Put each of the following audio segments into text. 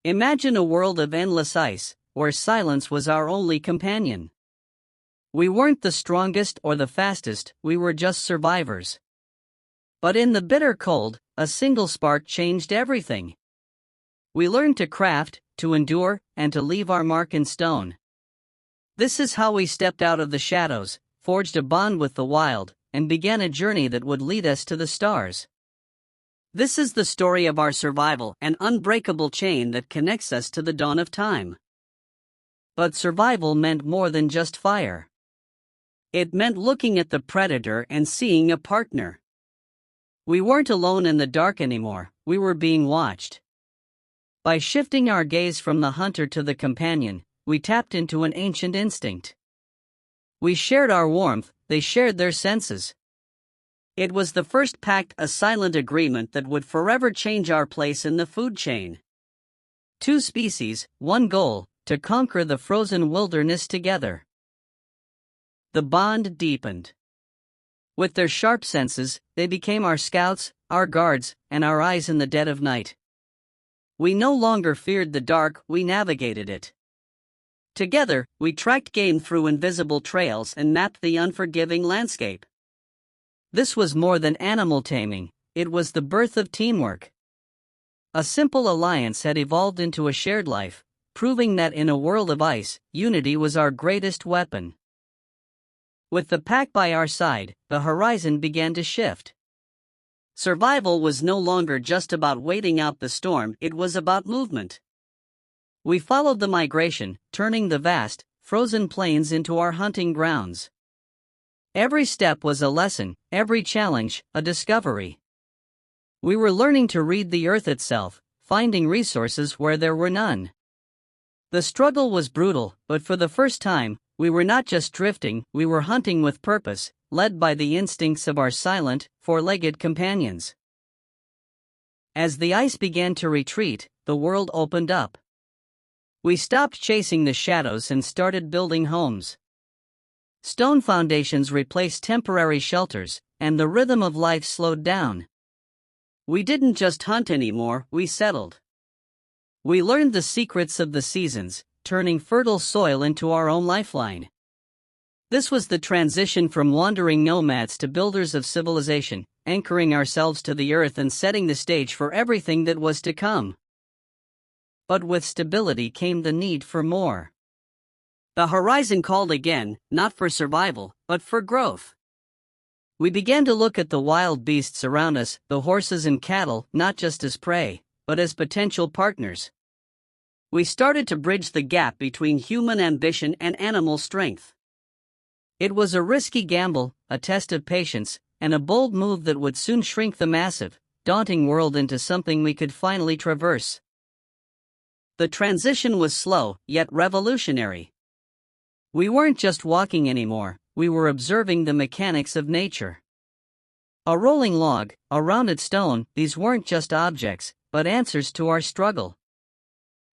Imagine a world of endless ice, where silence was our only companion. We weren't the strongest or the fastest, we were just survivors. But in the bitter cold, a single spark changed everything. We learned to craft, to endure, and to leave our mark in stone. This is how we stepped out of the shadows, forged a bond with the wild, and began a journey that would lead us to the stars. This is the story of our survival, an unbreakable chain that connects us to the dawn of time. But survival meant more than just fire. It meant looking at the predator and seeing a partner. We weren't alone in the dark anymore, we were being watched. By shifting our gaze from the hunter to the companion, we tapped into an ancient instinct. We shared our warmth, they shared their senses. It was the first pact, a silent agreement that would forever change our place in the food chain. Two species, one goal, to conquer the frozen wilderness together. The bond deepened. With their sharp senses, they became our scouts, our guards, and our eyes in the dead of night. We no longer feared the dark, we navigated it. Together, we tracked game through invisible trails and mapped the unforgiving landscape. This was more than animal taming, it was the birth of teamwork. A simple alliance had evolved into a shared life, proving that in a world of ice, unity was our greatest weapon. With the pack by our side, the horizon began to shift. Survival was no longer just about waiting out the storm, it was about movement. We followed the migration, turning the vast, frozen plains into our hunting grounds. Every step was a lesson, every challenge, a discovery. We were learning to read the earth itself, finding resources where there were none. The struggle was brutal, but for the first time, we were not just drifting, we were hunting with purpose, led by the instincts of our silent, four-legged companions. As the ice began to retreat, the world opened up. We stopped chasing the shadows and started building homes. Stone foundations replaced temporary shelters, and the rhythm of life slowed down. We didn't just hunt anymore, we settled. We learned the secrets of the seasons, turning fertile soil into our own lifeline. This was the transition from wandering nomads to builders of civilization, anchoring ourselves to the earth and setting the stage for everything that was to come. But with stability came the need for more. The horizon called again, not for survival, but for growth. We began to look at the wild beasts around us, the horses and cattle, not just as prey, but as potential partners. We started to bridge the gap between human ambition and animal strength. It was a risky gamble, a test of patience, and a bold move that would soon shrink the massive, daunting world into something we could finally traverse. The transition was slow, yet revolutionary. We weren't just walking anymore, we were observing the mechanics of nature. A rolling log, a rounded stone, these weren't just objects, but answers to our struggle.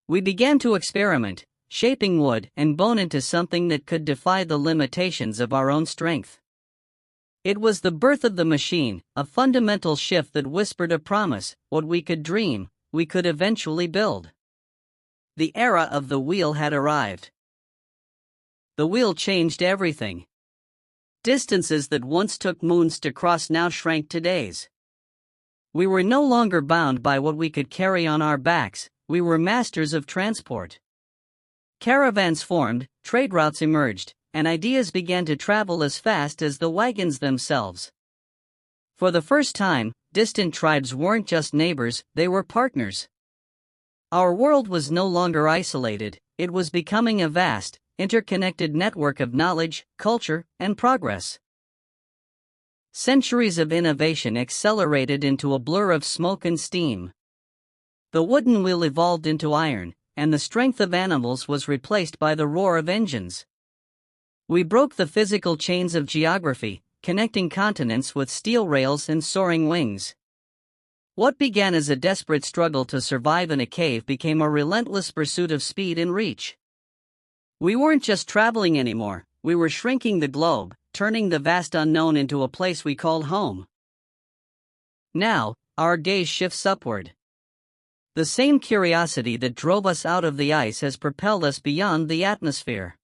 We began to experiment, shaping wood and bone into something that could defy the limitations of our own strength. It was the birth of the machine, a fundamental shift that whispered a promise: what we could dream, we could eventually build. The era of the wheel had arrived. The wheel changed everything. Distances that once took moons to cross now shrank to days. We were no longer bound by what we could carry on our backs, we were masters of transport. Caravans formed, trade routes emerged, and ideas began to travel as fast as the wagons themselves. For the first time, distant tribes weren't just neighbors, they were partners. Our world was no longer isolated, it was becoming a vast, interconnected network of knowledge, culture, and progress. Centuries of innovation accelerated into a blur of smoke and steam. The wooden wheel evolved into iron, and the strength of animals was replaced by the roar of engines. We broke the physical chains of geography, connecting continents with steel rails and soaring wings. What began as a desperate struggle to survive in a cave became a relentless pursuit of speed and reach. We weren't just traveling anymore, we were shrinking the globe, turning the vast unknown into a place we called home. Now, our gaze shifts upward. The same curiosity that drove us out of the ice has propelled us beyond the atmosphere.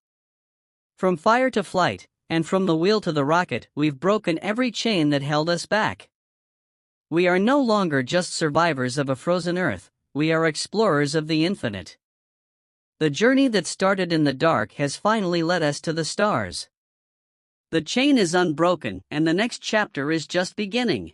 From fire to flight, and from the wheel to the rocket, we've broken every chain that held us back. We are no longer just survivors of a frozen Earth, we are explorers of the infinite. The journey that started in the dark has finally led us to the stars. The chain is unbroken, and the next chapter is just beginning.